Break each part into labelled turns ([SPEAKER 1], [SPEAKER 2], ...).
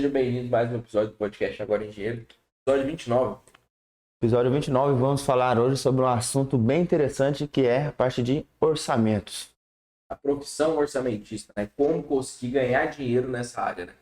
[SPEAKER 1] sejam bem-vindos a mais um episódio do podcast Agora Engenheiro, episódio 29.
[SPEAKER 2] Episódio 29, vamos falar hoje sobre um assunto bem interessante que é a parte de orçamentos.
[SPEAKER 1] A profissão orçamentista, né? Como conseguir ganhar dinheiro nessa área, né?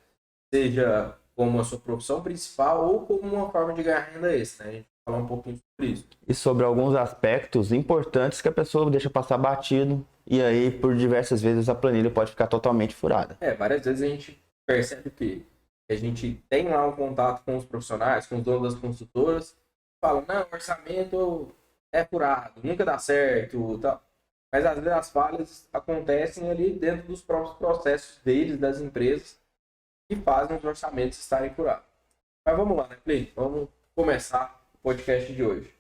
[SPEAKER 1] Seja como a sua profissão principal ou como uma forma de ganhar renda extra, né? A gente vai falar um pouquinho sobre isso.
[SPEAKER 2] E sobre alguns aspectos importantes que a pessoa deixa passar batido e aí por diversas vezes a planilha pode ficar totalmente furada.
[SPEAKER 1] Várias vezes a gente percebe que a gente tem lá um contato com os profissionais, com os donos das consultoras, falam, não, orçamento é furado, nunca dá certo, tal. Mas às vezes as falhas acontecem ali dentro dos próprios processos deles, das empresas, que fazem os orçamentos estarem furados. Mas vamos lá, né, Play? Vamos começar o podcast de hoje.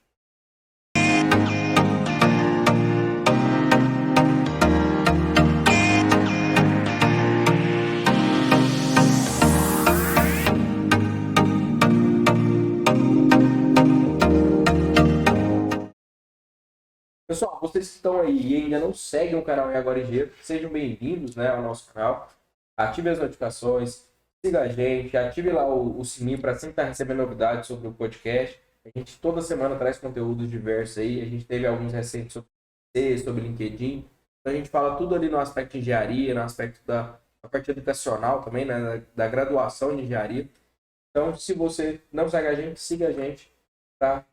[SPEAKER 1] Pessoal, vocês que estão aí e ainda não seguem o canal Agora Engenheiro, sejam bem-vindos, né, ao nosso canal. Ative as notificações, siga a gente, ative lá o sininho para sempre estar recebendo novidades sobre o podcast. A gente toda semana traz conteúdos diversos aí. A gente teve alguns recentes sobre LinkedIn. Então a gente fala tudo ali no aspecto de engenharia, no aspecto da parte educacional também, né, da graduação de engenharia. Então, se você não segue a gente, siga a gente para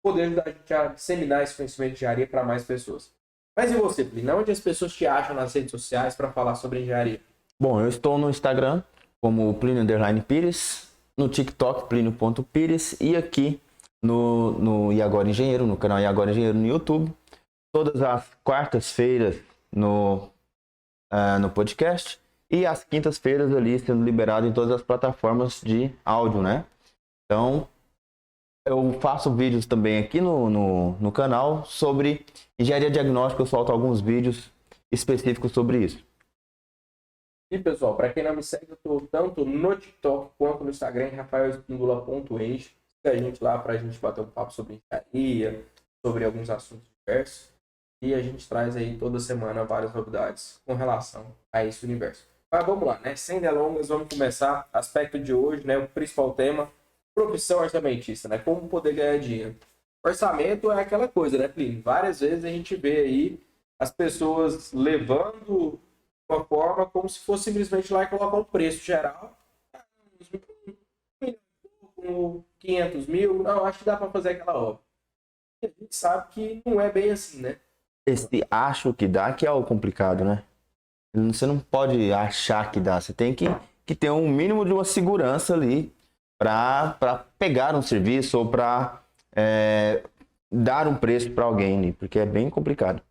[SPEAKER 1] poder ajudar a gente a disseminar esse conhecimento de engenharia para mais pessoas. Mas e você, Plínio? Onde as pessoas te acham nas redes sociais para falar sobre engenharia?
[SPEAKER 2] Bom, eu estou no Instagram como Plínio_Pires, no TikTok Plínio.Pires e aqui no E Agora Engenheiro, no canal E Agora Engenheiro no YouTube, todas as quartas-feiras no podcast e as quintas-feiras ali sendo liberado em todas as plataformas de áudio, né? Então, eu faço vídeos também aqui no canal sobre engenharia diagnóstica, eu solto alguns vídeos específicos sobre isso.
[SPEAKER 1] E pessoal, para quem não me segue, eu estou tanto no TikTok quanto no Instagram, rafaelespindola.enge. Siga a gente lá para a gente bater um papo sobre engenharia, sobre alguns assuntos diversos. E a gente traz aí toda semana várias novidades com relação a esse universo. Mas vamos lá, né? Sem delongas, vamos começar. Aspecto de hoje, né? O principal tema, profissão orçamentista, né? Como poder ganhar dinheiro. Orçamento é aquela coisa, né, Plínio? Várias vezes a gente vê aí as pessoas levando uma forma como se fosse simplesmente lá e colocar um preço geral. 500 mil, não, acho que dá para fazer aquela obra. E a gente sabe que não é bem assim, né?
[SPEAKER 2] Esse acho que dá que é o complicado, né? Você não pode achar que dá, você tem que ter um mínimo de uma segurança ali para pegar um serviço ou para dar um preço para alguém, porque é bem complicado.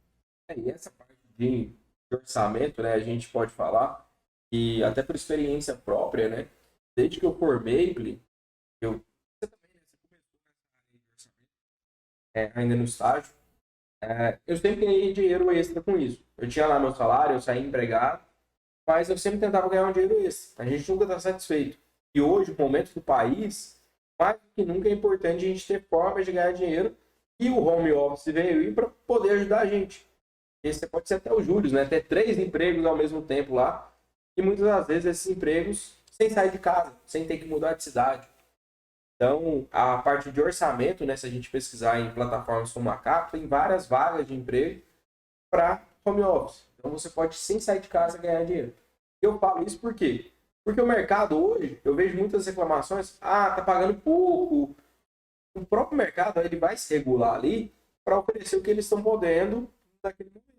[SPEAKER 1] E essa parte de orçamento, né, a gente pode falar, e até por experiência própria, né, desde que eu formei, você também, né, você começou nessa área de orçamento, ainda no estágio, eu sempre ganhei dinheiro extra com isso. Eu tinha lá meu salário, eu saí empregado, mas eu sempre tentava ganhar um dinheiro extra. A gente nunca está satisfeito. E hoje, no momento do país, mais do que nunca é importante a gente ter formas de ganhar dinheiro, e o home office veio aí para poder ajudar a gente. Esse pode ser até o Júlio, né? Ter 3 empregos ao mesmo tempo lá, e muitas das vezes esses empregos sem sair de casa, sem ter que mudar de cidade. Então, a parte de orçamento, né, se a gente pesquisar em plataformas como a Cap, tem várias vagas de emprego para home office. Então, você pode, sem sair de casa, ganhar dinheiro. Eu falo isso por quê? Porque o mercado hoje, eu vejo muitas reclamações, tá pagando pouco. O próprio mercado, ele vai se regular ali para oferecer o que eles estão podendo naquele momento.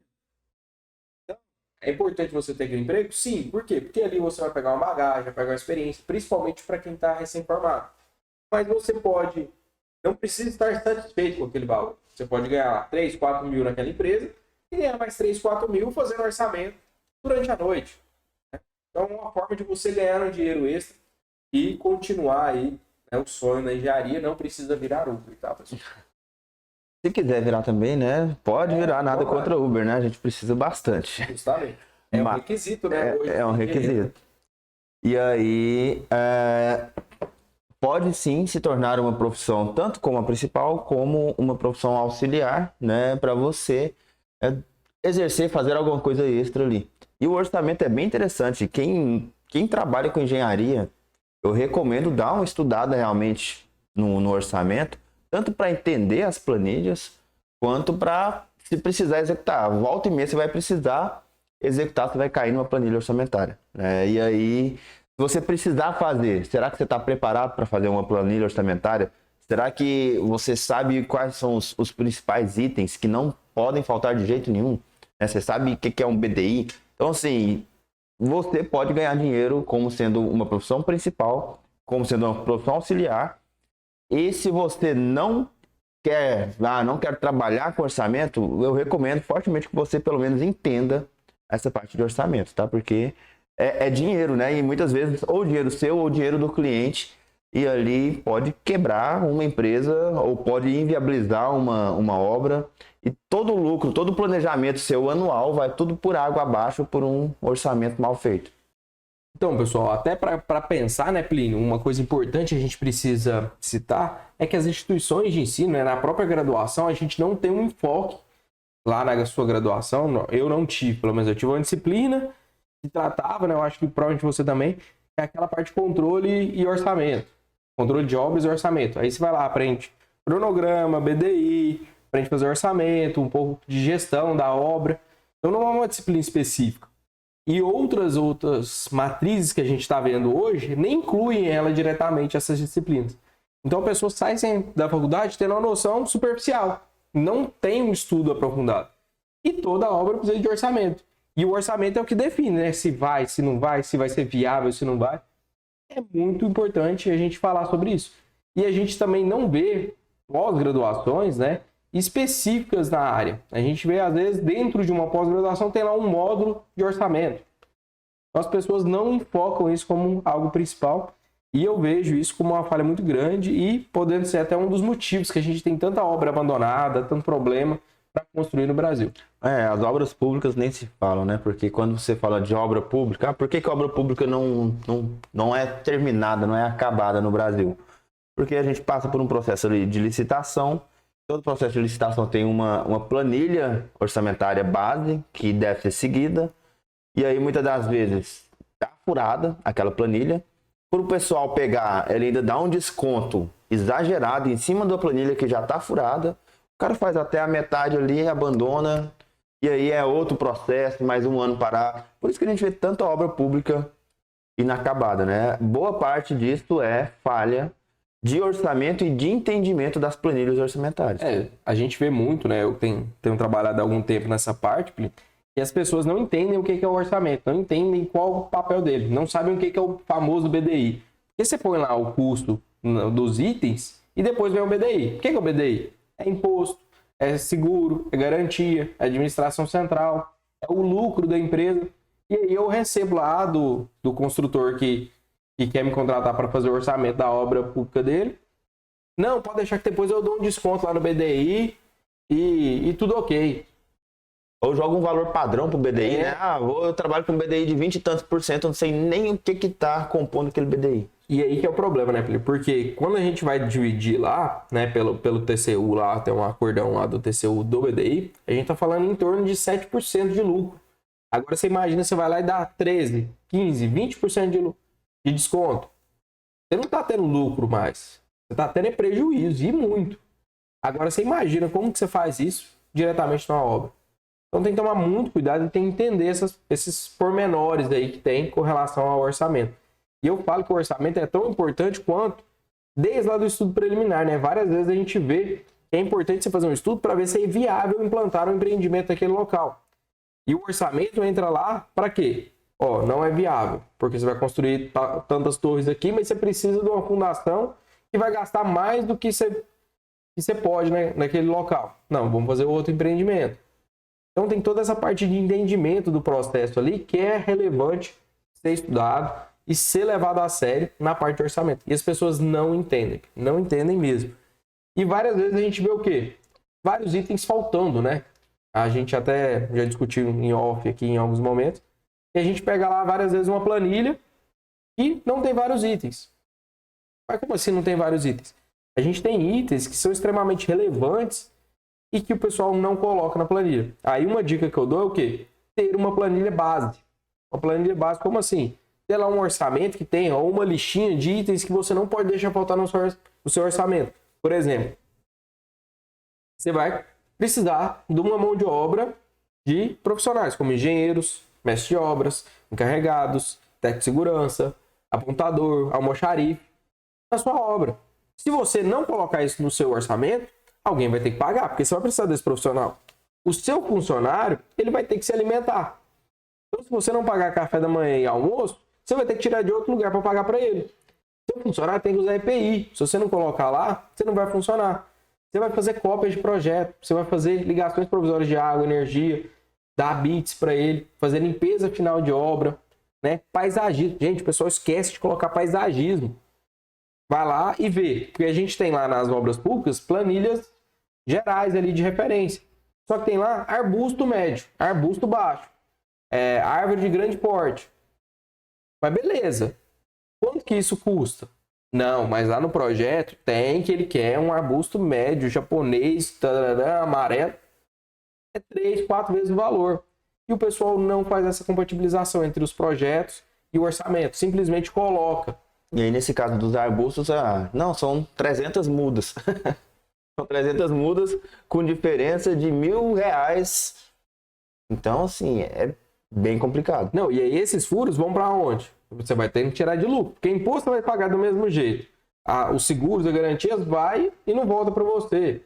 [SPEAKER 1] Então, é importante você ter aquele emprego? Sim. Por quê? Porque ali você vai pegar uma bagagem, vai pegar uma experiência, principalmente para quem está recém-formado. Mas você pode, não precisa estar satisfeito com aquele valor. Você pode ganhar 3, 4 mil naquela empresa e ganhar mais 3, 4 mil fazendo orçamento durante a noite. Então, é uma forma de você ganhar um dinheiro extra e continuar aí, né, o sonho na engenharia. Não precisa virar Uber, tá, pessoal?
[SPEAKER 2] Se quiser virar também, né? Pode virar, nada contra o Uber, né? A gente precisa bastante.
[SPEAKER 1] Justamente. É um requisito, né?
[SPEAKER 2] É um requisito. E aí, pode sim se tornar uma profissão, tanto como a principal, como uma profissão auxiliar, né? Para você exercer, fazer alguma coisa extra ali. E o orçamento é bem interessante. Quem trabalha com engenharia eu recomendo dar uma estudada realmente no orçamento, tanto para entender as planilhas, quanto para, se precisar executar. Volta e meia você vai precisar executar, você vai cair numa planilha orçamentária, né? E aí, se você precisar fazer, será que você está preparado para fazer uma planilha orçamentária? Será que você sabe quais são os principais itens que não podem faltar de jeito nenhum? Né? Você sabe o que é um BDI? Então, assim, você pode ganhar dinheiro como sendo uma profissão principal, como sendo uma profissão auxiliar. E se você não quer trabalhar com orçamento, eu recomendo fortemente que você pelo menos entenda essa parte de orçamento, tá? Porque é dinheiro, né? E muitas vezes ou dinheiro seu ou dinheiro do cliente, e ali pode quebrar uma empresa ou pode inviabilizar uma obra, e todo o lucro, todo o planejamento seu anual vai tudo por água abaixo por um orçamento mal feito.
[SPEAKER 1] Então, pessoal, até para pensar, né, Plínio, uma coisa importante que a gente precisa citar é que as instituições de ensino, né, na própria graduação, a gente não tem um enfoque lá na sua graduação. Eu não tive, pelo menos eu tive uma disciplina que tratava, né, eu acho que provavelmente você também, é aquela parte de controle e orçamento. Controle de obras e orçamento. Aí você vai lá, aprende cronograma, BDI, aprende a fazer orçamento, um pouco de gestão da obra. Então não é uma disciplina específica. E outras matrizes que a gente está vendo hoje nem incluem ela diretamente, essas disciplinas. Então a pessoa sai da faculdade tendo uma noção superficial, não tem um estudo aprofundado. E toda obra precisa de orçamento. E o orçamento é o que define, né? Se vai, se não vai, se vai ser viável, se não vai. É muito importante a gente falar sobre isso. E a gente também não vê pós-graduações, né, específicas na área. A gente vê, às vezes, dentro de uma pós-graduação, tem lá um módulo de orçamento. Então, as pessoas não enfocam isso como algo principal. E eu vejo isso como uma falha muito grande e podendo ser até um dos motivos que a gente tem tanta obra abandonada, tanto problema para construir no Brasil.
[SPEAKER 2] As obras públicas nem se falam, né? Porque quando você fala de obra pública, por que a obra pública não é terminada, não é acabada no Brasil? Porque a gente passa por um processo de licitação. Todo processo de licitação tem uma planilha orçamentária base que deve ser seguida. E aí, muitas das vezes, está furada aquela planilha. Para o pessoal pegar, ele ainda dá um desconto exagerado em cima da planilha que já está furada. O cara faz até a metade ali, abandona. E aí é outro processo, mais um ano parar. Por isso que a gente vê tanta obra pública inacabada, né? Boa parte disso é falha de orçamento e de entendimento das planilhas orçamentárias.
[SPEAKER 1] A gente vê muito, né? Eu tenho trabalhado há algum tempo nessa parte, e as pessoas não entendem o que é o orçamento, não entendem qual o papel dele, não sabem o que é o famoso BDI. Porque você põe lá o custo dos itens e depois vem o BDI. O que é o BDI? É imposto, é seguro, é garantia, é administração central, é o lucro da empresa. E aí eu recebo lá do construtor que quer me contratar para fazer o orçamento da obra pública dele. Não, pode deixar que depois eu dou um desconto lá no BDI e tudo ok.
[SPEAKER 2] Ou joga um valor padrão pro BDI, né? Eu trabalho com um BDI de 20 e tantos %, eu não sei nem o que tá compondo aquele BDI.
[SPEAKER 1] E aí que é o problema, né, Felipe? Porque quando a gente vai dividir lá, né, pelo TCU lá, tem um acordão lá do TCU do BDI, a gente tá falando em torno de 7% de lucro. Agora você imagina, você vai lá e dá 13, 15, 20% de desconto. Você não tá tendo lucro mais. Você tá tendo prejuízo, e muito. Agora você imagina como que você faz isso diretamente numa obra. Então tem que tomar muito cuidado e tem que entender esses pormenores aí que tem com relação ao orçamento. E eu falo que o orçamento é tão importante quanto desde lá do estudo preliminar, né? Várias vezes a gente vê que é importante você fazer um estudo para ver se é viável implantar um empreendimento naquele local. E o orçamento entra lá para quê? Não é viável, porque você vai construir tantas torres aqui, mas você precisa de uma fundação que vai gastar mais do que você pode, né, naquele local. Não, vamos fazer outro empreendimento. Então tem toda essa parte de entendimento do processo ali que é relevante ser estudado e ser levado a sério na parte de orçamento. E as pessoas não entendem mesmo. E várias vezes a gente vê o quê? Vários itens faltando, né? A gente até já discutiu em off aqui em alguns momentos. E a gente pega lá várias vezes uma planilha e não tem vários itens. Mas como assim não tem vários itens? A gente tem itens que são extremamente relevantes e que o pessoal não coloca na planilha. Aí uma dica que eu dou é o quê? Ter uma planilha base. Uma planilha base, como assim? ter lá um orçamento que tenha ou uma listinha de itens que você não pode deixar faltar no seu orçamento. Por exemplo, você vai precisar de uma mão de obra de profissionais, como engenheiros, mestres de obras, encarregados, técnico de segurança, apontador, almoxarife, na sua obra. Se você não colocar isso no seu orçamento, alguém vai ter que pagar, porque você vai precisar desse profissional. O seu funcionário, ele vai ter que se alimentar. Então, se você não pagar café da manhã e almoço, você vai ter que tirar de outro lugar para pagar para ele. Seu funcionário tem que usar EPI. Se você não colocar lá, você não vai funcionar. Você vai fazer cópias de projeto, você vai fazer ligações provisórias de água, energia, dar bits para ele, fazer limpeza final de obra, né? Paisagismo. Gente, o pessoal esquece de colocar paisagismo. Vai lá e vê. Porque a gente tem lá nas obras públicas planilhas gerais ali de referência. Só que tem lá arbusto médio, arbusto baixo, árvore de grande porte. Mas beleza. Quanto que isso custa? Não, mas lá no projeto tem que ele quer um arbusto médio, japonês, tarará, amarelo. É 3, 4 vezes o valor. E o pessoal não faz essa compatibilização entre os projetos e o orçamento. Simplesmente coloca.
[SPEAKER 2] E aí, nesse caso dos arbustos, não, são 300 mudas. São 300 mudas com diferença de R$1.000. Então, assim, é bem complicado.
[SPEAKER 1] Não, e aí esses furos vão para onde? Você vai ter que tirar de lucro. Porque imposto vai pagar do mesmo jeito. Os seguros, as garantias vai e não volta para você.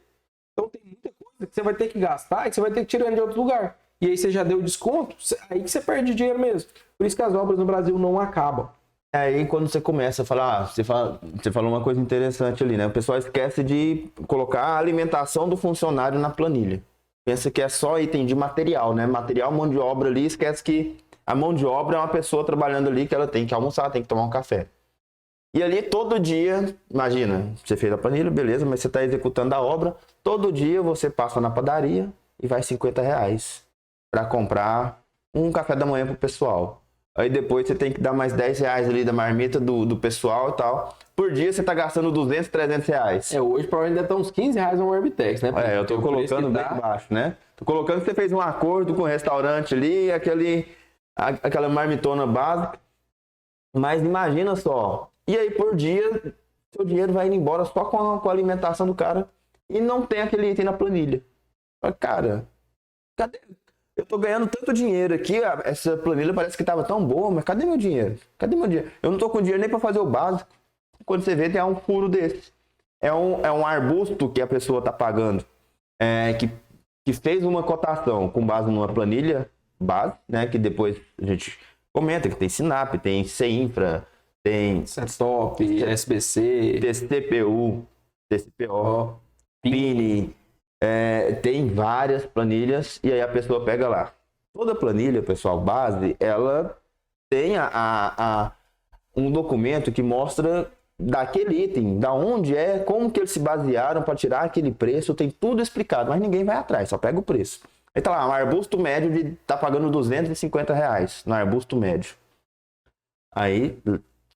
[SPEAKER 1] Então tem muita coisa que você vai ter que gastar e que você vai ter que tirar de outro lugar. E aí você já deu desconto, aí que você perde dinheiro mesmo. Por isso que as obras no Brasil não acabam.
[SPEAKER 2] Aí quando você começa a falar, você falou uma coisa interessante ali, né? O pessoal esquece de colocar a alimentação do funcionário na planilha. Pensa que é só item de material, né? Material, mão de obra ali, esquece que a mão de obra é uma pessoa trabalhando ali que ela tem que almoçar, tem que tomar um café. E ali todo dia, imagina, você fez a planilha, beleza, mas você está executando a obra, todo dia você passa na padaria e vai R$50 para comprar um café da manhã pro pessoal. Aí depois você tem que dar mais R$10 ali da marmita do pessoal e tal. Por dia você tá gastando R$200, R$300.
[SPEAKER 1] Hoje provavelmente ainda tá uns R$15 no Webtex, né?
[SPEAKER 2] Eu tô colocando bem baixo, né? Tô colocando que você fez um acordo com o restaurante ali, aquela marmitona básica. Mas imagina só. E aí por dia, seu dinheiro vai indo embora só com a alimentação do cara e não tem aquele item na planilha. Cara, cadê? Eu tô ganhando tanto dinheiro aqui, essa planilha parece que tava tão boa, mas cadê meu dinheiro? Cadê meu dinheiro? Eu não tô com dinheiro nem para fazer o básico. Quando você vê, tem um furo desse. É um arbusto que a pessoa tá pagando, que fez uma cotação com base numa planilha base, né? Que depois a gente comenta que tem Sinap, tem CINFRA, tem
[SPEAKER 1] Setop, SBC,
[SPEAKER 2] TCPU, TCPO, PINI. Tem várias planilhas e aí a pessoa pega lá. Toda planilha, pessoal, base, ela tem um documento que mostra daquele item, da onde como que eles se basearam para tirar aquele preço, tem tudo explicado, mas ninguém vai atrás, só pega o preço. Aí tá lá, um arbusto médio tá pagando R$250 no arbusto médio. Aí,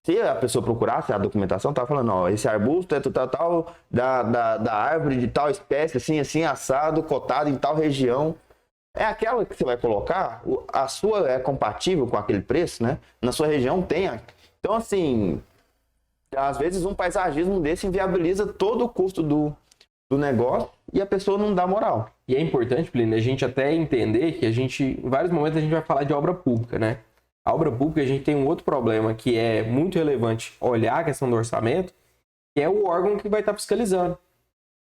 [SPEAKER 2] se a pessoa procurasse a documentação, tá falando, ó, esse arbusto é tal da árvore de tal espécie, assim, assado, cotado em tal região. É aquela que você vai colocar, a sua é compatível com aquele preço, né? Na sua região tem. Então, assim, às vezes um paisagismo desse inviabiliza todo o custo do negócio e a pessoa não dá moral.
[SPEAKER 1] E é importante, Plínio, a gente até entender que em vários momentos a gente vai falar de obra pública, né? A obra pública, a gente tem um outro problema que é muito relevante olhar a questão do orçamento, que é o órgão que vai estar fiscalizando.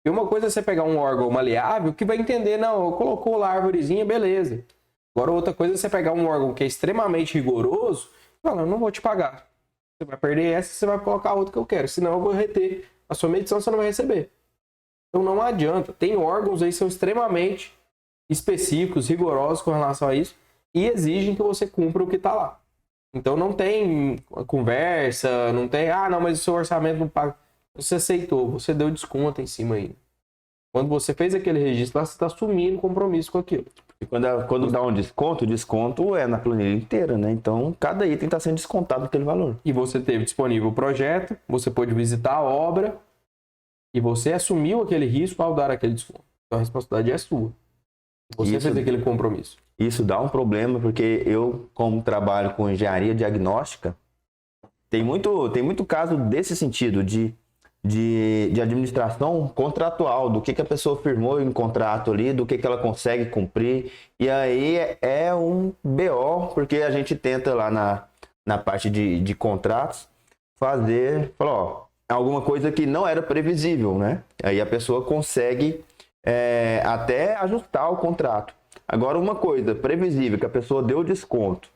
[SPEAKER 1] E uma coisa é você pegar um órgão maleável que vai entender, não, colocou lá a arvorezinha, beleza. Agora outra coisa é você pegar um órgão que é extremamente rigoroso e falar, eu não vou te pagar. Você vai perder essa, você vai colocar outra que eu quero, senão eu vou reter a sua medição, você não vai receber. Então não adianta. Tem órgãos aí que são extremamente específicos, rigorosos com relação a isso, e exigem que você cumpra o que está lá. Então não tem conversa, não tem, não, mas o seu orçamento não paga. Você aceitou, você deu desconto em cima aí. Quando você fez aquele registro lá, você está assumindo compromisso com aquilo.
[SPEAKER 2] E quando dá um desconto, o desconto é na planilha inteira, né? Então cada item está sendo descontado aquele valor.
[SPEAKER 1] E você teve disponível o projeto, você pôde visitar a obra e você assumiu aquele risco ao dar aquele desconto. Então a responsabilidade é sua. Você fez aquele compromisso.
[SPEAKER 2] Isso dá um problema porque eu, como trabalho com engenharia diagnóstica, Tem muito caso desse sentido, de administração contratual, do que a pessoa firmou em contrato ali, do que ela consegue cumprir. E aí é um BO, porque a gente tenta lá na parte de contratos falar, ó, alguma coisa que não era previsível, né? Aí a pessoa consegue até ajustar o contrato. Agora, uma coisa previsível, que a pessoa deu desconto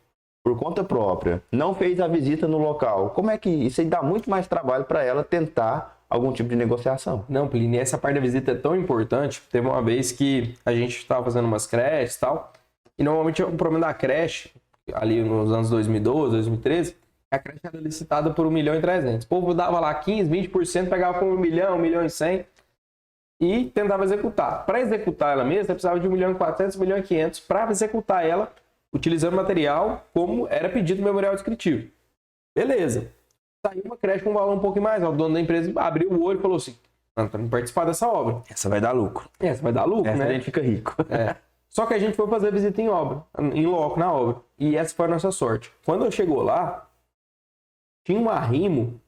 [SPEAKER 2] por conta própria, não fez a visita no local, como é que isso aí dá muito mais trabalho para ela tentar algum tipo de negociação?
[SPEAKER 1] Não, Plínio, essa parte da visita é tão importante. Teve uma vez que a gente estava fazendo umas creches e tal, e normalmente o problema da creche, ali nos anos 2012, 2013, a creche era licitada por 1.300.000. O povo dava lá 15, 20%, pegava por 1 milhão, 1.100.000 e tentava executar. Para executar ela mesma, você precisava de 1.400.000, 1.500.000 para executar ela, utilizando material como era pedido no memorial descritivo. Beleza. Saiu uma creche com um valor um pouco mais alto. O dono da empresa abriu o olho e falou assim: não, para participar dessa obra.
[SPEAKER 2] Essa vai dar lucro.
[SPEAKER 1] Essa vai dar lucro, né?
[SPEAKER 2] A gente fica rico.
[SPEAKER 1] Só que a gente foi fazer visita em obra, em loco, na obra. E essa foi a nossa sorte. Quando eu chegou lá, tinha um arrimo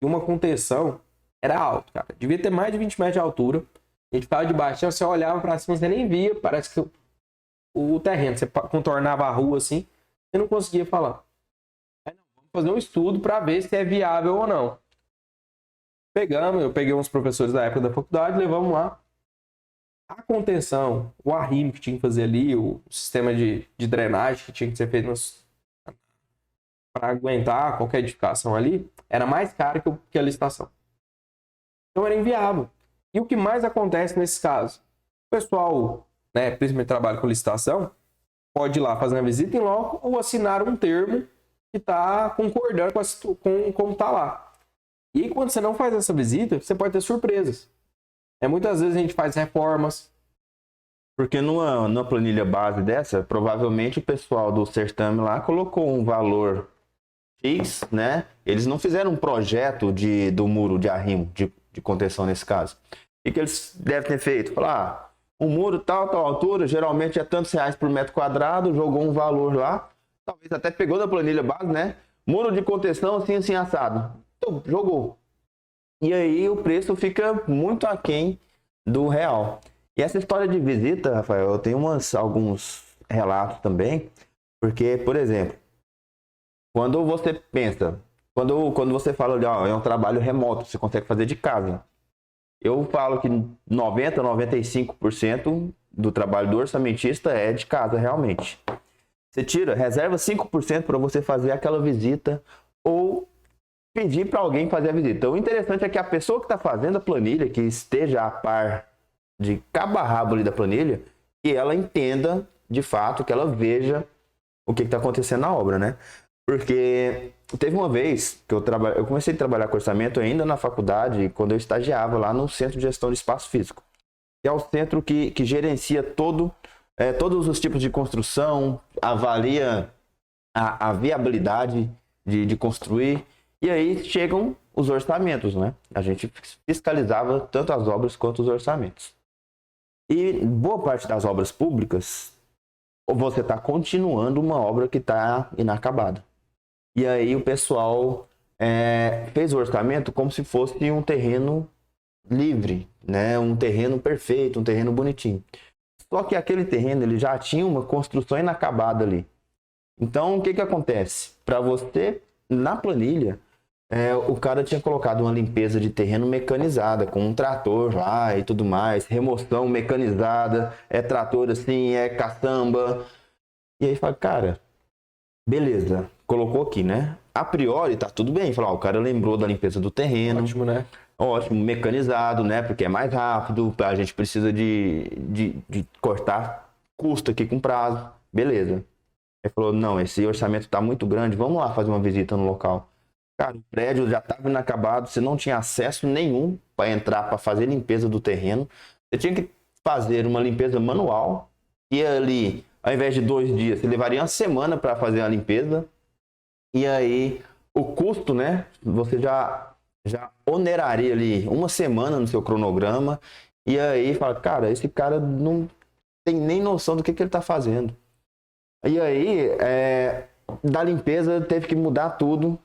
[SPEAKER 1] e uma contenção. Era alto, cara. Devia ter mais de 20 metros de altura. A gente ficava debaixo, você olhava para cima, você nem via. Parece que o terreno, você contornava a rua assim, você não conseguia falar. Aí, não, vamos fazer um estudo para ver se é viável ou não. Eu peguei uns professores da época da faculdade, levamos lá. A contenção, o arrimo que tinha que fazer ali, o sistema de drenagem que tinha que ser feito para aguentar qualquer edificação ali, era mais caro que a licitação. Então era inviável. E o que mais acontece nesses casos? O pessoal, né, principalmente trabalha com licitação, pode ir lá fazer uma visita em loco ou assinar um termo que está concordando com como está lá. E quando você não faz essa visita, você pode ter surpresas. Muitas vezes a gente faz reformas.
[SPEAKER 2] Porque numa planilha base dessa, provavelmente o pessoal do certame lá colocou um valor X, né? Eles não fizeram um projeto do muro de arrimo, de contenção nesse caso. O que eles devem ter feito? Falar, um muro tal altura, geralmente é tantos reais por metro quadrado, jogou um valor lá, talvez até pegou da planilha base, né? Muro de contenção assim assado. Então, jogou. E aí o preço fica muito aquém do real. E essa história de visita, Rafael, eu tenho alguns relatos também, porque, por exemplo, quando você pensa, quando você fala de é um trabalho remoto, você consegue fazer de casa. Eu falo que 90, 95% do trabalho do orçamentista é de casa, realmente. Você reserva 5% para você fazer aquela visita ou pedir para alguém fazer a visita. Então, o interessante é que a pessoa que está fazendo a planilha, que esteja a par de cabo a rabo ali da planilha, que ela entenda, de fato, que ela veja o que está acontecendo na obra, né? Porque teve uma vez que eu comecei a trabalhar com orçamento ainda na faculdade, quando eu estagiava lá no Centro de Gestão de Espaço Físico. Que é o centro que gerencia todos os tipos de construção, avalia a viabilidade de construir. E aí chegam os orçamentos, né? A gente fiscalizava tanto as obras quanto os orçamentos. E boa parte das obras públicas, você está continuando uma obra que está inacabada. E aí o pessoal fez o orçamento como se fosse um terreno livre, né? Um terreno perfeito, um terreno bonitinho. Só que aquele terreno ele já tinha uma construção inacabada ali. Então o que acontece? Para você, na planilha, o cara tinha colocado uma limpeza de terreno mecanizada, com um trator lá e tudo mais, remoção mecanizada, trator assim, caçamba. E aí fala, cara, beleza, colocou aqui, né? A priori tá tudo bem, fala, o cara lembrou da limpeza do terreno.
[SPEAKER 1] Ótimo, né?
[SPEAKER 2] Ótimo, mecanizado, né? Porque é mais rápido, a gente precisa de cortar custo aqui com prazo. Beleza. Ele falou, não, esse orçamento tá muito grande, vamos lá fazer uma visita no local. Cara, o prédio já estava inacabado, você não tinha acesso nenhum para entrar, para fazer limpeza do terreno. Você tinha que fazer uma limpeza manual, e ali, ao invés de 2 dias, você levaria uma semana para fazer a limpeza. E aí, o custo, né, você já oneraria ali uma semana no seu cronograma. E aí, fala, cara, esse cara não tem nem noção do que ele está fazendo. E aí, da limpeza, teve que mudar tudo.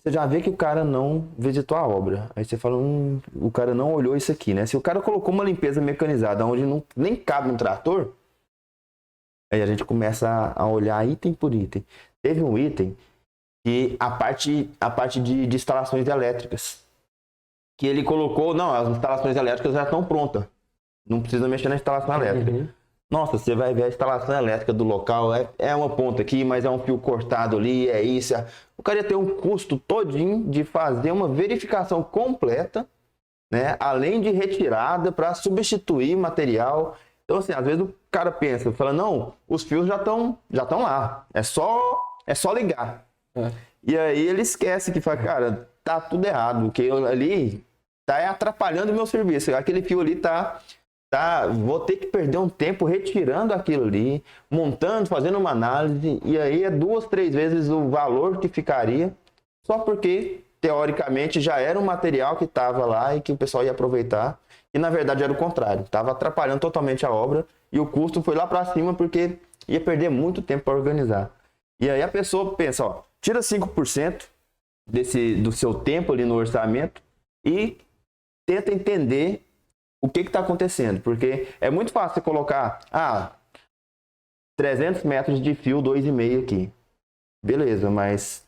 [SPEAKER 2] você já vê que o cara não visitou a obra. Aí você fala, o cara não olhou isso aqui, né? Se o cara colocou uma limpeza mecanizada onde nem cabe um trator, aí a gente começa a olhar item por item. Teve um item que a parte de instalações elétricas, que ele colocou, não, as instalações elétricas já estão prontas. Não precisa mexer na instalação elétrica.
[SPEAKER 1] Uhum.
[SPEAKER 2] Nossa, você vai ver a instalação elétrica do local, é uma ponta aqui, mas é um fio cortado ali, é isso. O cara ia ter um custo todinho de fazer uma verificação completa, né? Além de retirada para substituir material. Então, assim, às vezes o cara pensa, fala, não, os fios já estão lá, é só ligar.
[SPEAKER 1] É.
[SPEAKER 2] E aí ele esquece que fala, cara, tá tudo errado, o que ali tá atrapalhando o meu serviço. Aquele fio ali vou ter que perder um tempo retirando aquilo ali, montando, fazendo uma análise, e aí é 2, 3 vezes o valor que ficaria, só porque, teoricamente, já era um material que estava lá e que o pessoal ia aproveitar, e na verdade era o contrário, estava atrapalhando totalmente a obra, e o custo foi lá para cima porque ia perder muito tempo para organizar. E aí a pessoa pensa, ó, tira 5% do seu tempo ali no orçamento e tenta entender o que está acontecendo, porque é muito fácil você colocar 300 metros de fio 2,5 aqui, beleza, mas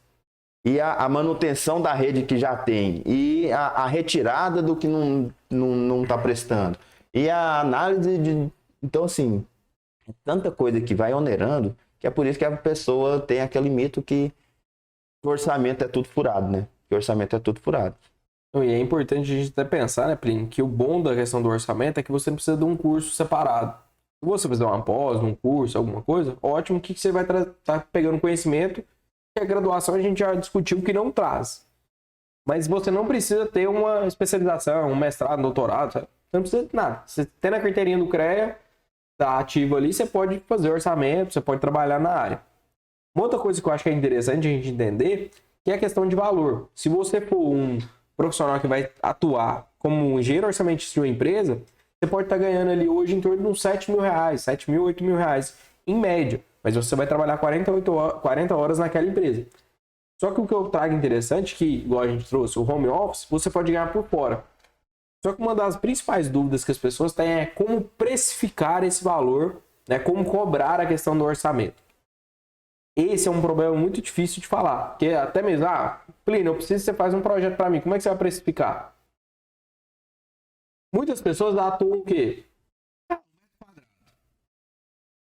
[SPEAKER 2] e a manutenção da rede que já tem, e a retirada do que não está prestando, e a análise então assim, é tanta coisa que vai onerando, que é por isso que a pessoa tem aquele mito que o orçamento é tudo furado, né? Que o orçamento é tudo furado.
[SPEAKER 1] E é importante a gente até pensar, né, Plínio, que o bom da questão do orçamento é que você não precisa de um curso separado. Se você fizer uma pós, um curso, alguma coisa, ótimo que você vai estar pegando conhecimento, que a graduação a gente já discutiu que não traz. Mas você não precisa ter uma especialização, um mestrado, um doutorado, sabe? Você não precisa de nada. Você tem na carteirinha do CREA, tá ativo ali, você pode fazer orçamento, você pode trabalhar na área. Uma outra coisa que eu acho que é interessante a gente entender, que é a questão de valor. Se você for um profissional que vai atuar como um engenheiro orçamentista de uma empresa, você pode estar ganhando ali hoje em torno de uns 7 mil reais, 7 mil, 8 mil reais, em média. Mas você vai trabalhar 40 horas naquela empresa. Só que o que eu trago interessante, que igual a gente trouxe, o home office, você pode ganhar por fora. Só que uma das principais dúvidas que as pessoas têm é como precificar esse valor, né? Como cobrar a questão do orçamento. Esse é um problema muito difícil de falar. Porque até mesmo, Plínio, eu preciso que você faça um projeto para mim. Como é que você vai precificar? Muitas pessoas atuam o quê?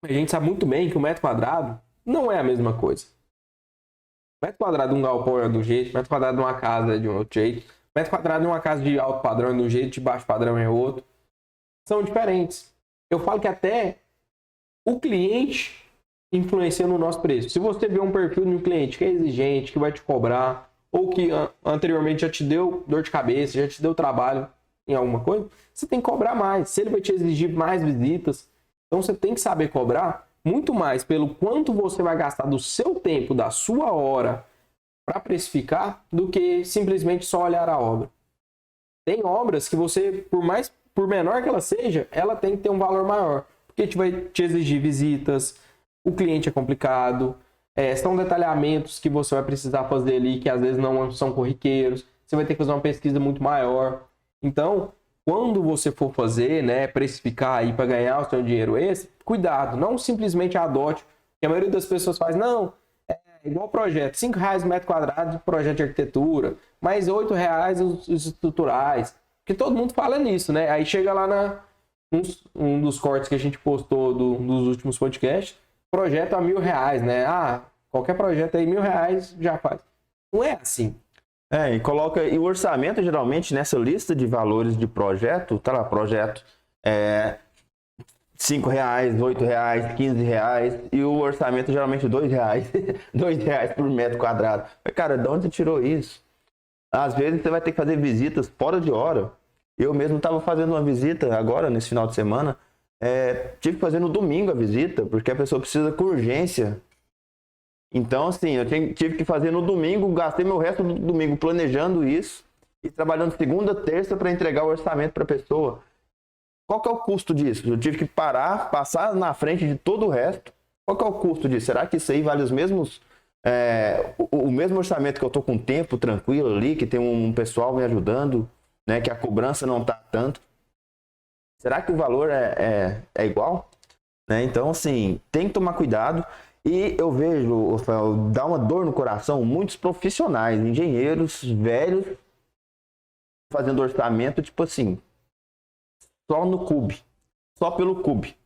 [SPEAKER 1] A gente sabe muito bem que o metro quadrado não é a mesma coisa. O metro quadrado de um galpão é de um jeito, o metro quadrado de uma casa é de um outro jeito, o metro quadrado de uma casa de alto padrão é de um jeito, de baixo padrão é outro. São diferentes. Eu falo que até o cliente influencia no nosso preço. Se você vê um perfil de um cliente que é exigente, que vai te cobrar, ou que anteriormente já te deu dor de cabeça, já te deu trabalho em alguma coisa, você tem que cobrar mais. Se ele vai te exigir mais visitas, então você tem que saber cobrar muito mais pelo quanto você vai gastar do seu tempo, da sua hora, para precificar, do que simplesmente só olhar a obra. Tem obras que você, por menor que ela seja, ela tem que ter um valor maior, porque vai te exigir visitas, o cliente é complicado, são detalhamentos que você vai precisar fazer ali, que às vezes não são corriqueiros, você vai ter que fazer uma pesquisa muito maior. Então, quando você for fazer, né, precificar aí para ganhar o seu dinheiro extra, cuidado, não simplesmente adote, que a maioria das pessoas faz, não, é igual projeto, R$5 metro quadrado de projeto de arquitetura, mais R$8 os estruturais, porque todo mundo fala nisso, né? Aí chega lá um dos cortes que a gente postou dos últimos podcasts, projeto a R$1.000, né? Qualquer projeto aí, R$1.000 já faz. Não é assim.
[SPEAKER 2] E o orçamento, geralmente, nessa lista de valores de projeto, tá lá, projeto R$5, R$8, R$15, e o orçamento geralmente R$2, R$2 por metro quadrado. Mas, cara, de onde você tirou isso? Às vezes você vai ter que fazer visitas fora de hora. Eu mesmo estava fazendo uma visita agora, nesse final de semana, tive que fazer no domingo a visita, porque a pessoa precisa com urgência. Então, assim, eu tive que fazer no domingo, gastei meu resto do domingo planejando isso e trabalhando segunda, terça para entregar o orçamento para a pessoa. Qual que é o custo disso? Eu tive que parar, passar na frente de todo o resto. Qual que é o custo disso? Será que isso aí vale os mesmos o mesmo orçamento que eu tô com tempo tranquilo ali, que tem um pessoal me ajudando, né, que a cobrança não tá tanto. Será que o valor é igual? Né? Então, assim, tem que tomar cuidado. E eu vejo, Rafael, dá uma dor no coração, muitos profissionais, engenheiros velhos, fazendo orçamento, tipo assim, só no CUB, só pelo CUB,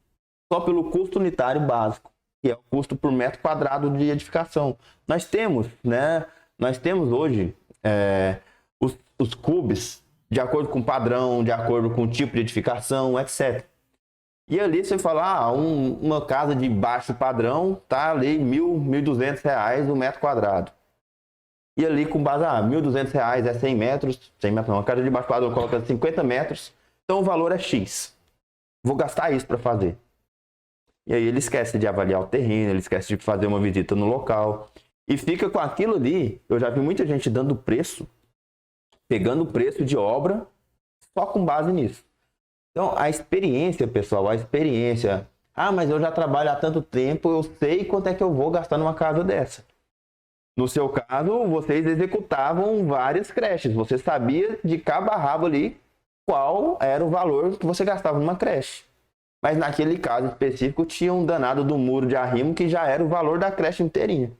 [SPEAKER 2] só pelo custo unitário básico, que é o custo por metro quadrado de edificação. Nós temos, né? Nós temos hoje os CUBs de acordo com o padrão, de acordo com o tipo de edificação, etc. E ali você fala, uma casa de baixo padrão tá ali R$1.000, R$1.200 o metro quadrado. E ali com base, R$1.200 é 100 metros, 100 metros não, uma casa de baixo padrão coloca 50 metros, então o valor é X. Vou gastar isso para fazer. E aí ele esquece de avaliar o terreno, ele esquece de fazer uma visita no local. E fica com aquilo ali, eu já vi muita gente dando preço, pegando o preço de obra só com base nisso. Então, a experiência, pessoal, a experiência. Mas eu já trabalho há tanto tempo, eu sei quanto é que eu vou gastar numa casa dessa. No seu caso, vocês executavam várias creches. Você sabia de cabo a rabo ali qual era o valor que você gastava numa creche. Mas naquele caso específico, tinha um danado do muro de arrimo que já era o valor da creche inteirinha.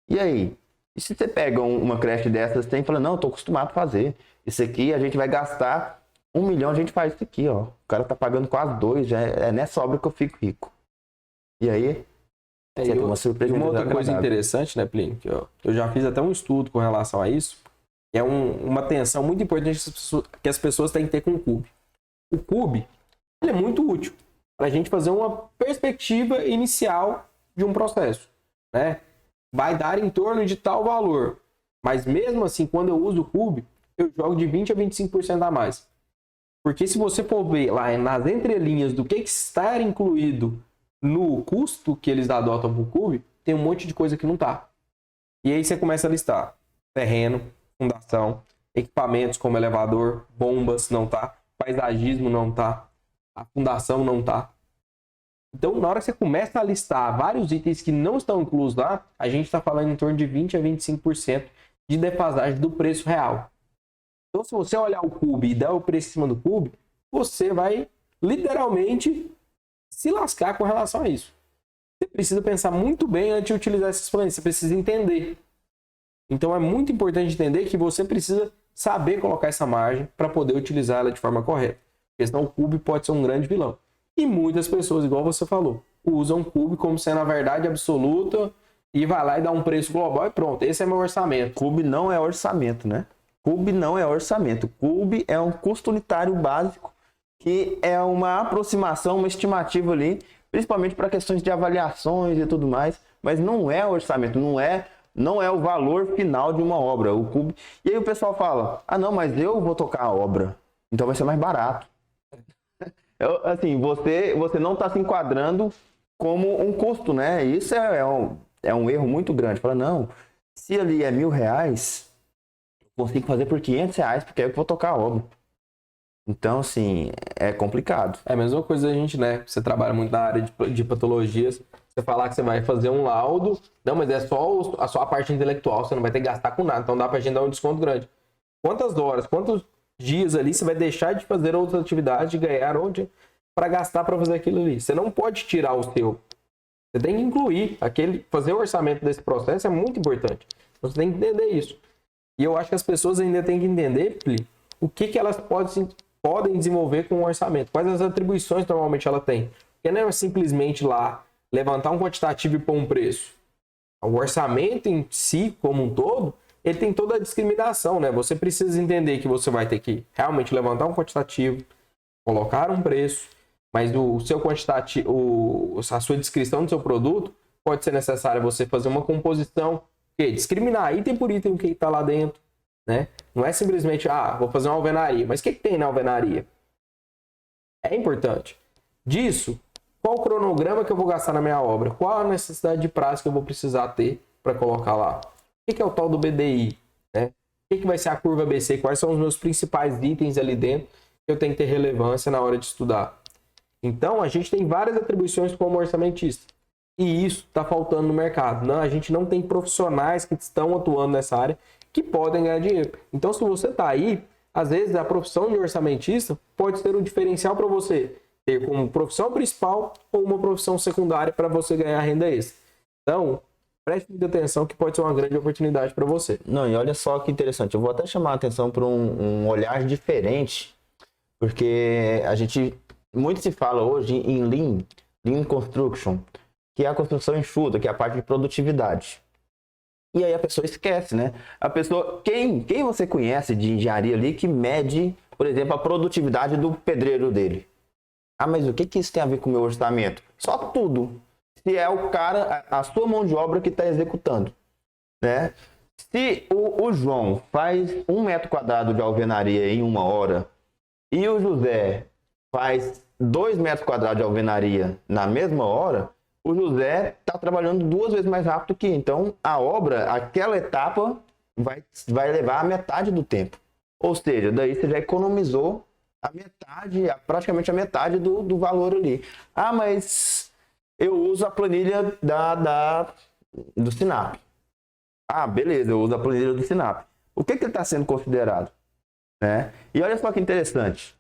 [SPEAKER 2] E aí? E se você pega uma creche dessas e fala, não, eu tô acostumado a fazer. Isso aqui a gente vai gastar 1 milhão, a gente faz isso aqui, ó. O cara tá pagando quase 2, já é nessa obra que eu fico rico. E aí, você tem uma surpresa.
[SPEAKER 1] E uma outra coisa interessante, né, Plínio, que eu já fiz até um estudo com relação a isso, é uma atenção muito importante que as pessoas têm que ter com o CUB. O CUB, ele é muito útil para a gente fazer uma perspectiva inicial de um processo, né? Vai dar em torno de tal valor, mas mesmo assim, quando eu uso o CUB, eu jogo de 20% a 25% a mais. Porque se você for ver lá nas entrelinhas do que está incluído no custo que eles adotam para o CUB, tem um monte de coisa que não está. E aí você começa a listar terreno, fundação, equipamentos como elevador, bombas, não tá, paisagismo não tá, a fundação não tá. Então, na hora que você começa a listar vários itens que não estão inclusos lá, a gente está falando em torno de 20% a 25% de defasagem do preço real. Então, se você olhar o CUB e dar o preço em cima do CUB, você vai literalmente se lascar com relação a isso. Você precisa pensar muito bem antes de utilizar esses planos. Você precisa entender. Então, é muito importante entender que você precisa saber colocar essa margem para poder utilizar ela de forma correta. Porque senão o CUB pode ser um grande vilão. E muitas pessoas, igual você falou, usam o CUB como sendo a verdade absoluta e vai lá e dá um preço global e pronto. Esse é meu orçamento.
[SPEAKER 2] CUB não é orçamento, né? CUB não é orçamento. CUB é um custo unitário básico que é uma aproximação, uma estimativa ali, principalmente para questões de avaliações e tudo mais, mas não é orçamento, não é o valor final de uma obra. O CUB. E aí o pessoal fala, não, mas eu vou tocar a obra, então vai ser mais barato. Assim, você não está se enquadrando como um custo, né? Isso é um erro muito grande. Fala, não, se ali é R$1.000, consigo fazer por R$500, porque é eu que vou tocar a obra. Então, assim, é complicado.
[SPEAKER 1] É a mesma coisa a gente, né? Você trabalha muito na área de patologias, você falar que você vai fazer um laudo, não, mas é só a parte intelectual, você não vai ter que gastar com nada, então dá pra gente dar um desconto grande. Quantas horas, quantos dias ali você vai deixar de fazer outras atividades, de ganhar onde para gastar para fazer aquilo ali? Você não pode tirar o seu. Você tem que incluir fazer o orçamento desse processo é muito importante. Você tem que entender isso. E eu acho que as pessoas ainda têm que entender, Pli, o que elas podem desenvolver com o orçamento. Quais as atribuições normalmente ela tem. Porque não é simplesmente lá levantar um quantitativo e pôr um preço. O orçamento em si, como um todo, ele tem toda a discriminação, né? Você precisa entender que você vai ter que realmente levantar um quantitativo, colocar um preço, mas o seu quantitativo, a sua descrição do seu produto, pode ser necessário você fazer uma composição, discriminar item por item o que está lá dentro, né? Não é simplesmente, vou fazer uma alvenaria, mas o que tem na alvenaria? É importante. Disso, qual o cronograma que eu vou gastar na minha obra? Qual a necessidade de prazo que eu vou precisar ter para colocar lá? O que é o tal do BDI? Né? O que vai ser a curva ABC? Quais são os meus principais itens ali dentro que eu tenho que ter relevância na hora de estudar? Então, a gente tem várias atribuições como orçamentista. E isso está faltando no mercado. Não, a gente não tem profissionais que estão atuando nessa área que podem ganhar dinheiro. Então, se você está aí, às vezes a profissão de orçamentista pode ser um diferencial para você ter como profissão principal ou uma profissão secundária para você ganhar renda extra. Então, preste muita atenção que pode ser uma grande oportunidade para você.
[SPEAKER 2] Não, e olha só que interessante. Eu vou até chamar a atenção para um olhar diferente, porque muito se fala hoje em Lean Construction, que é a construção enxuta, que é a parte de produtividade. E aí a pessoa esquece, né? A pessoa, quem você conhece de engenharia ali que mede, por exemplo, a produtividade do pedreiro dele? Ah, mas o que isso tem a ver com o meu orçamento? Só tudo. Se é o cara, a sua mão de obra que está executando, né? Se o João faz 1 metro quadrado de alvenaria em 1 hora e o José faz 2 metros quadrados de alvenaria na mesma hora, o José está trabalhando 2 vezes mais rápido que. Então, a obra, aquela etapa, vai levar a metade do tempo. Ou seja, daí você já economizou a metade, praticamente a metade do valor ali. Ah, mas eu uso a planilha do Sinap. Ah, beleza, eu uso a planilha do Sinap. O que ele está sendo considerado? Né? E olha só que interessante.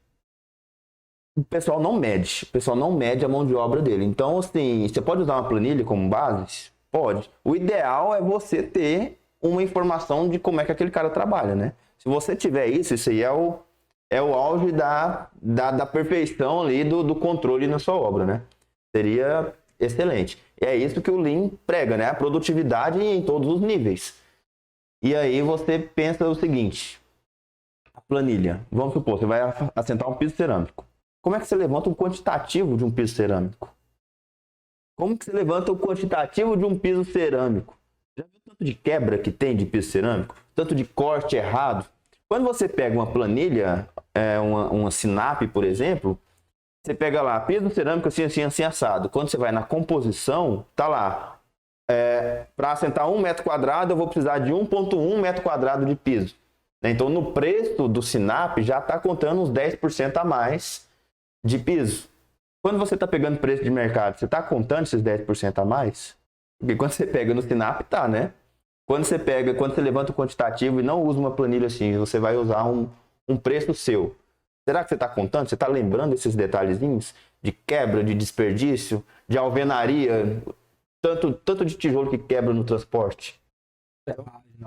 [SPEAKER 2] O pessoal não mede a mão de obra dele. Então, assim, você pode usar uma planilha como base? Pode. O ideal é você ter uma informação de como é que aquele cara trabalha, né? Se você tiver isso aí é o auge da perfeição ali do controle na sua obra, né? Seria excelente. E é isso que o Lean prega, né? A produtividade em todos os níveis. E aí você pensa o seguinte, a planilha, vamos supor, você vai assentar um piso cerâmico. Como é que você levanta o quantitativo de um piso cerâmico? Como que você levanta o quantitativo de um piso cerâmico? Já viu o tanto de quebra que tem de piso cerâmico? Tanto de corte errado? Quando você pega uma planilha, uma Sinap, por exemplo, você pega lá, piso cerâmico assim, assado. Quando você vai na composição, tá lá, para assentar 1 metro quadrado, eu vou precisar de 1,1 metro quadrado de piso. Então, no preço do Sinap, já está contando uns 10% a mais de piso. Quando você está pegando preço de mercado, você está contando esses 10% a mais? Porque quando você pega no Sinap, tá, né? Quando você levanta o quantitativo e não usa uma planilha assim, você vai usar um preço seu. Será que você está contando? Você está lembrando esses detalhezinhos de quebra, de desperdício, de alvenaria, tanto de tijolo que quebra no transporte?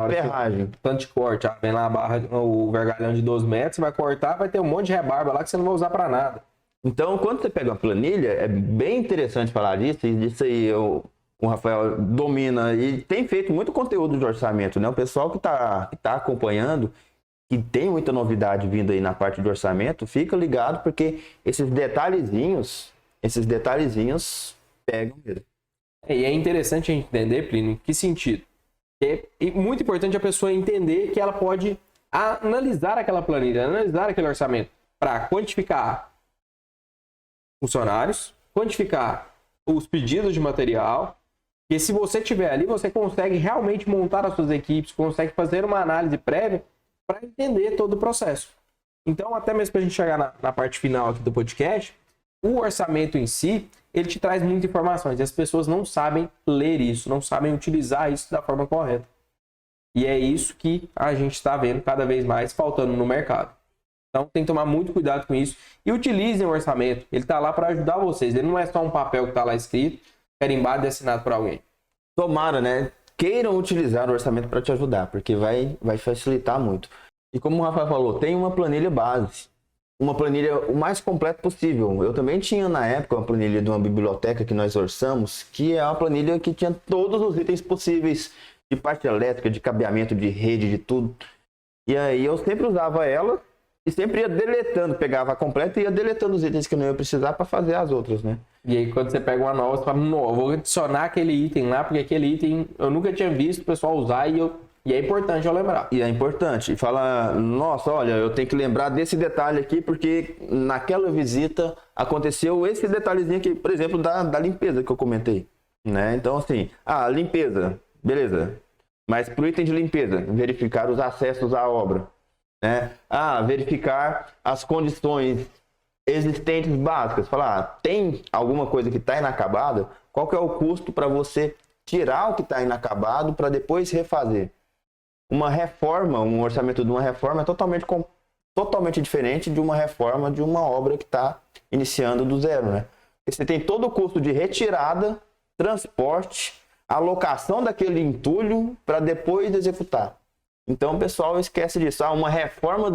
[SPEAKER 2] Ferragem.
[SPEAKER 1] Tanto de corte, vem lá a barra, o vergalhão de 12 metros, vai cortar, vai ter um monte de rebarba lá que você não vai usar para nada.
[SPEAKER 2] Então, quando você pega uma planilha, é bem interessante falar disso, e disso aí o Rafael domina e tem feito muito conteúdo de orçamento, né? O pessoal que tá acompanhando, que tem muita novidade vindo aí na parte de orçamento, fica ligado porque esses detalhezinhos pegam mesmo.
[SPEAKER 1] E é interessante a gente entender, Plínio, em que sentido? É muito importante a pessoa entender que ela pode analisar aquela planilha, analisar aquele orçamento para quantificar funcionários, quantificar os pedidos de material, e se você tiver ali, você consegue realmente montar as suas equipes, consegue fazer uma análise prévia para entender todo o processo. Então, até mesmo para a gente chegar na parte final aqui do podcast, o orçamento em si, ele te traz muitas informações, e as pessoas não sabem ler isso, não sabem utilizar isso da forma correta. E é isso que a gente está vendo cada vez mais faltando no mercado. Então tem que tomar muito cuidado com isso. E utilizem o orçamento. Ele está lá para ajudar vocês. Ele não é só um papel que está lá escrito, carimbado e assinado por alguém.
[SPEAKER 2] Tomara, né? Queiram utilizar o orçamento para te ajudar, porque vai facilitar muito. E como o Rafael falou, tem uma planilha base. Uma planilha o mais completa possível. Eu também tinha na época uma planilha de uma biblioteca que nós orçamos, que é uma planilha que tinha todos os itens possíveis de parte elétrica, de cabeamento, de rede, de tudo. E aí eu sempre usava ela e sempre ia deletando, pegava a completa e ia deletando os itens que eu não ia precisar para fazer as outras, né?
[SPEAKER 1] E aí quando você pega uma nova, você fala, não, eu vou adicionar aquele item lá, porque aquele item eu nunca tinha visto o pessoal usar e é importante eu lembrar.
[SPEAKER 2] E é importante. E fala, nossa, olha, eu tenho que lembrar desse detalhe aqui, porque naquela visita aconteceu esse detalhezinho aqui, por exemplo, da limpeza que eu comentei. Né? Então, assim, limpeza, beleza. Mas pro item de limpeza, verificar os acessos à obra. Né? Verificar as condições existentes básicas. Falar, tem alguma coisa que está inacabada? Qual que é o custo para você tirar o que está inacabado para depois refazer? Uma reforma, um orçamento de uma reforma é totalmente diferente de uma reforma de uma obra que está iniciando do zero, né? Porque você tem todo o custo de retirada, transporte, alocação daquele entulho para depois executar. Então o pessoal esquece disso. Uma reforma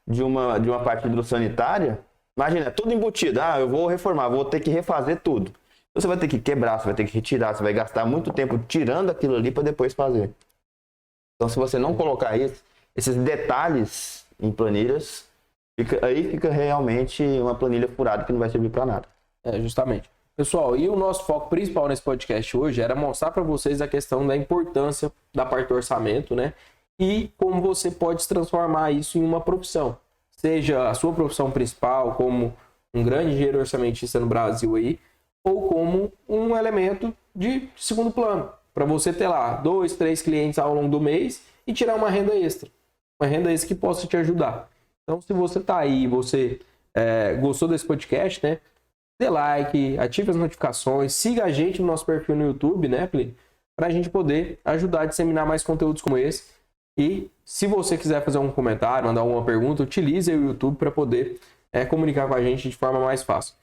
[SPEAKER 2] de uma parte hidrossanitária, imagina, é tudo embutido. Eu vou reformar, vou ter que refazer tudo. Então, você vai ter que quebrar, você vai ter que retirar, você vai gastar muito tempo tirando aquilo ali para depois fazer. Então, se você não colocar esses detalhes em planilhas, fica realmente uma planilha furada que não vai servir para nada.
[SPEAKER 1] Justamente. Pessoal, e o nosso foco principal nesse podcast hoje era mostrar para vocês a questão da importância da parte do orçamento, né? E como você pode transformar isso em uma profissão. Seja a sua profissão principal, como um grande engenheiro orçamentista no Brasil aí, ou como um elemento de segundo plano. Para você ter lá 2, 3 clientes ao longo do mês e tirar uma renda extra. Uma renda extra que possa te ajudar. Então, se você está aí e você gostou desse podcast, né? Dê like, ative as notificações, siga a gente no nosso perfil no YouTube, né, Plínio? Para a gente poder ajudar a disseminar mais conteúdos como esse. E se você quiser fazer um comentário, mandar alguma pergunta, utilize o YouTube para poder comunicar com a gente de forma mais fácil.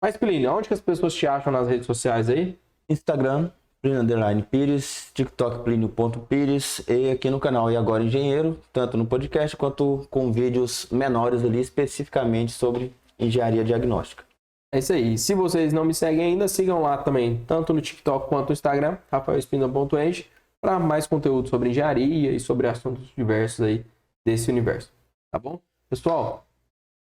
[SPEAKER 1] Mas, Plínio, onde que as pessoas te acham nas redes sociais aí?
[SPEAKER 2] Instagram, Plínio_Pires, TikTok, Plínio.Pires e aqui no canal E Agora Engenheiro, tanto no podcast quanto com vídeos menores ali, especificamente sobre engenharia diagnóstica.
[SPEAKER 1] É isso aí. Se vocês não me seguem ainda, sigam lá também, tanto no TikTok quanto no Instagram, rafaelespina.eng, para mais conteúdo sobre engenharia e sobre assuntos diversos aí desse universo. Tá bom? Pessoal,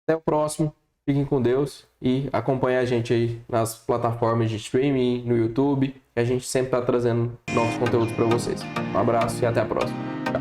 [SPEAKER 1] até o próximo. Fiquem com Deus e acompanhem a gente aí nas plataformas de streaming, no YouTube, que a gente sempre está trazendo novos conteúdos para vocês. Um abraço e até a próxima.